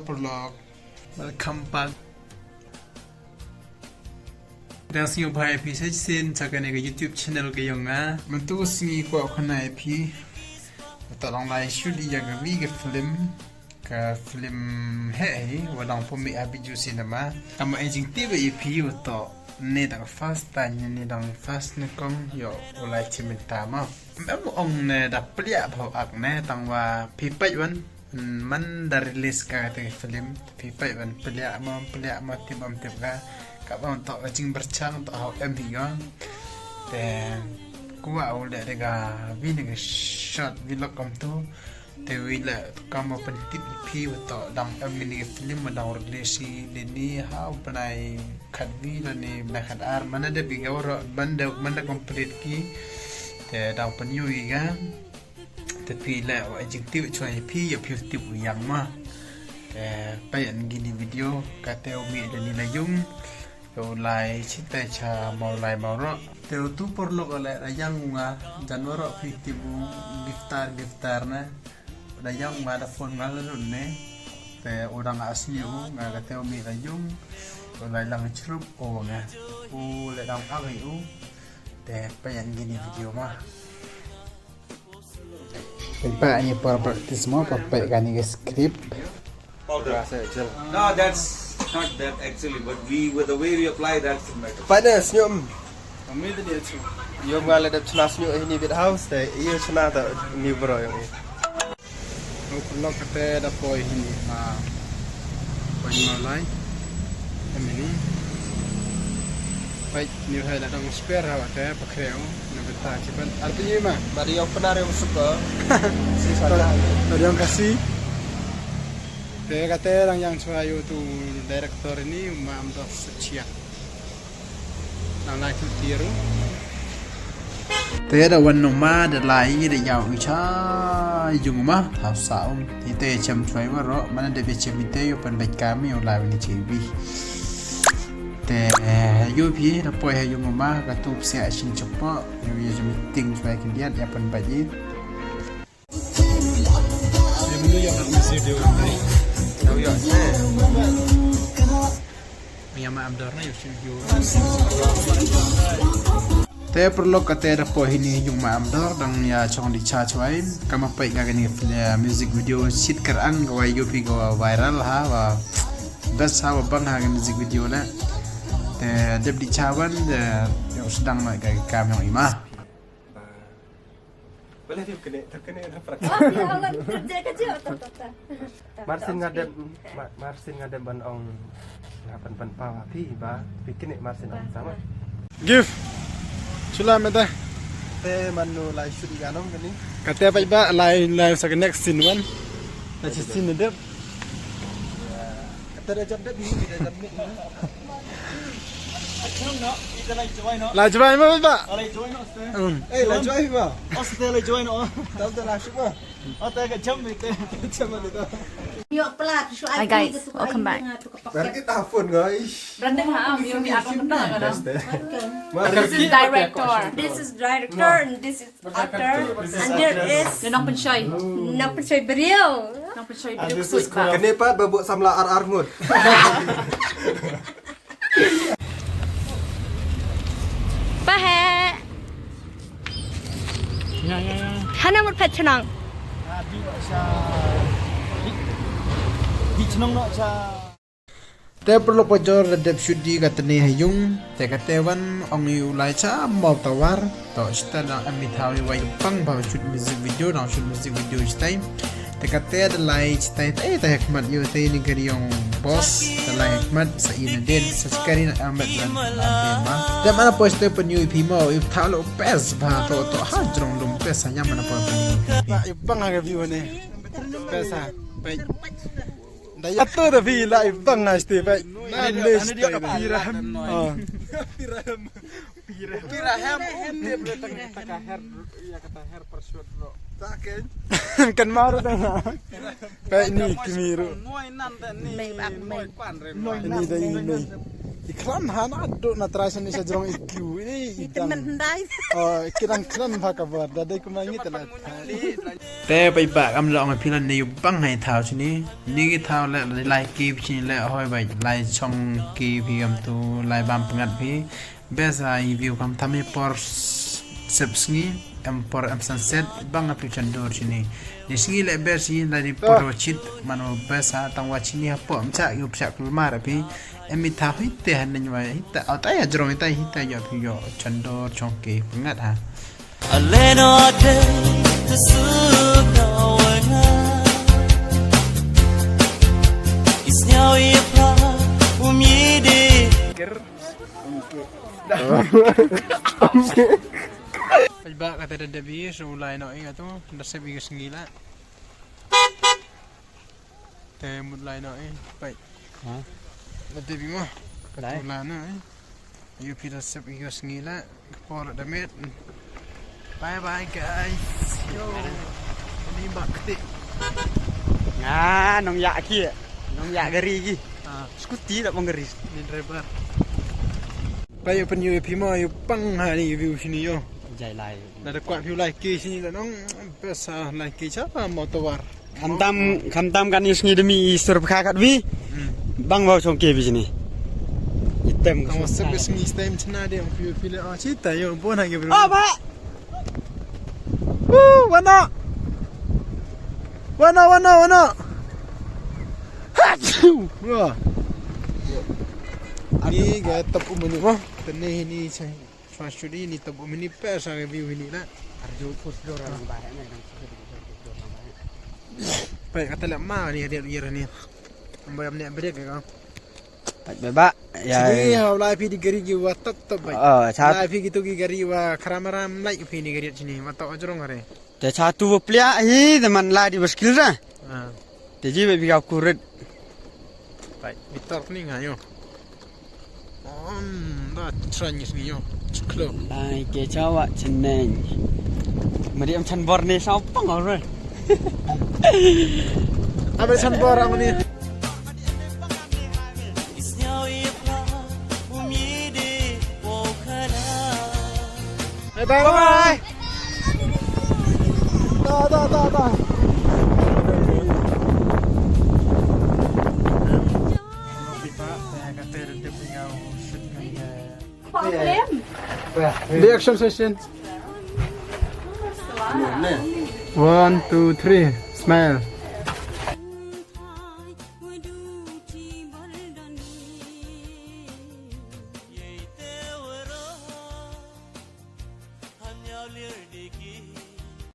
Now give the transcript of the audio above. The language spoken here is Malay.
vlog. Welcome back. Dan singo bhai pi sai sin chakane ke YouTube channel ke yonga. Mantu singi ko khana pi. Ta long lai shoot ya ga vi ke film hey wadang pomi abiju cinema. Ama aging TV pi to ne dang fast tan ne dang fast ne kong yo ulai chimenta ma. Em ong ne da plia phau ak ne tang wa pi pai wan man da release ka te film pi pai wan plia ma tim am te ga các bạn tạo ra trình bật trang tạo học em thì có để cũng vào để cái vì những cái shot vlog công tu để vì là cầm một phần tip pi và tạo đăng em mini film mà đăng release đến đi how bên này khát vi là này là khát ar mà nó để bị cái rồi ban đầu complete ki để đăng phần nhiều gì cả để vì là ở trình tiêu cho pi ở phía tiêu yang mà để bây giờ gini video cái teo mi để đi là dung lai cita cha mau lai mau ro teu tu perlu oleh rayang nga janwar fiktibu giftar na rayang nga da phone nga lun ne te orang asli u nga ka teu mi rayung oleh lang chrup o nga u le dang ag u te payan gini video ma pa ni por practice mo pa pa gani script no that's not that actually, but with the way we apply that's better. Pada senyum. Kami tadi tu. Yo mengalir dalam cenas senyum ini bit house, tapi ia cenas tak ni bro yang ini. Kalau kita dah poi ini, poi malai, ini. Baik, ni hai dah dong spare awak teh pakai aku, nak betah cepat. Artinya mah, bari yang benar yang suka. Si salah. Ada yang kasih. Dia kata orang yang suai tu director ini Emdor Suchiang. Nang lai tu tiru. Dia ada warna ma, ada lai, ada jauh icha, jung ma, hafsa Kita cem suai waro, mana dia becem itu, pen baik kami ulai ni cibi. Te, yupi, dapat hai jung ma, katu siap sing cepat, yupi jum meeting suai kendiat, ya pen baji. Dia mulu yang mesti dia ulai. Yang Emdor na yung studio. Te perlu kata ada poin ini yung Emdor dang ya chong di cha chwain kama pai ga gani music video shit kerang ga yupi ga viral ha wa das ha bang ha music video na te deb di chawan yang sedang nak ga kam yang imah. Boleh dia terkena kecil. Marsin ngadem ban ong 8 pawa pi ba bikin Marsin ong sama. Give. Sula meta. Te manu lai shoot ganong kani. Kata apa ba lai sa next scene one. Na scene dep. Kata dah jam dep ni dah jam ni. Lai join mo ba? Lai join no ste. Lai join ba? Ste lai join no. Tahu tak lah siapa? Te ka jam ni te. Jam ni tu. Hi guys, welcome back. Baru kita phone guys. Branding ha, yung akan benar kan? This is director. This is director and this is actor. And there is Nong Penshoy. Nong Penshoy beliau. Nong Penshoy beliau kusut ba? Kenapa babuk samla ar ngut? Pahe. Hana mut patchnang. Di chnong no cha. Te perlu pojor redep shudi katene hayung te katewan ong yu lai cha mau tawar to sta na amithawi wai pang ba shoot music video na shoot music video stai te kate da lai stai te hikmat yu te ni gari yung boss da lai hikmat sa ina den sa skari na amat dan ma te mana poste pen yu pimo yu thalo pes ba to ha jrong dum pes nya mana po ba yu pang ga view ne pesa pai Daya tu dah vila ibang nasti pak. Nalis dia piraham. Piraham dia berdatang kata hair ya kata hair persuat bro. Taken. Kan maru tengah. Pak ni kemiru. Ini dah ini. iklan hana do na trasan ni sa jrong iku ini idang Mendai. kirang phakabar dadai kumangi tala te pai ba am long philan ni bang hai thau chini ni gi thau le lai ki chin le hoi bai lai chong ki phi am tu lai bam pangat phi besa view kam thame por subsngi am por am sunset bang application dor chini ni singi le besi la di por chit mano besa tang wa chini ha po am cha yu cha kulmar phi emi tha hitte han ni wa hitta atai ajrong tai hitta ya phi yo chandor chong ki pangat ha aleno ate su no wana isnyao ye pa umide ba kata da bi so lai no inga tu da se bi ngila te mut lai no pai ha da bi mo ka tu la na you put a se bi ngila for the mate bye bye guys yo ni bak ti nong ya kia nong ya gari gi skuti dak mengeri ni driver pai pen you pi mo you pang ha ni view sini yo jai lai na da kwat view like ki sini da nong pesa like ki cha motor war khamtam kan isngi demi sur kha kat wi bang vào trong kia bi sini item kamu sebes ni stem chna dia view pile cita yo bon ha ge bro pak wana wah ni ga tapu meni mo tene ni sai fasuri ni tapu meni pesa ge view ni la arjo pos dor orang bahaya ni pai kata la ma ni dia yer ni ambai amne brek ga beba ya sini ha lai phi di gari gi wa tat bai chat lai phi gitu gi gari wa kharamaram lai phi ni gari sini ma ta ajrong are te satu plia hi teman la di baskil ra te ji be biga kuret pai bitor ni ngayo da tranyis ni yo chuklo ai ke chawa cheneng mari am chan bor ni sao pang rồi abe chan bor am ni isnyao ye pa umide wo khala bye bye da reaction session 1 2 3 smile hanyao lir de ki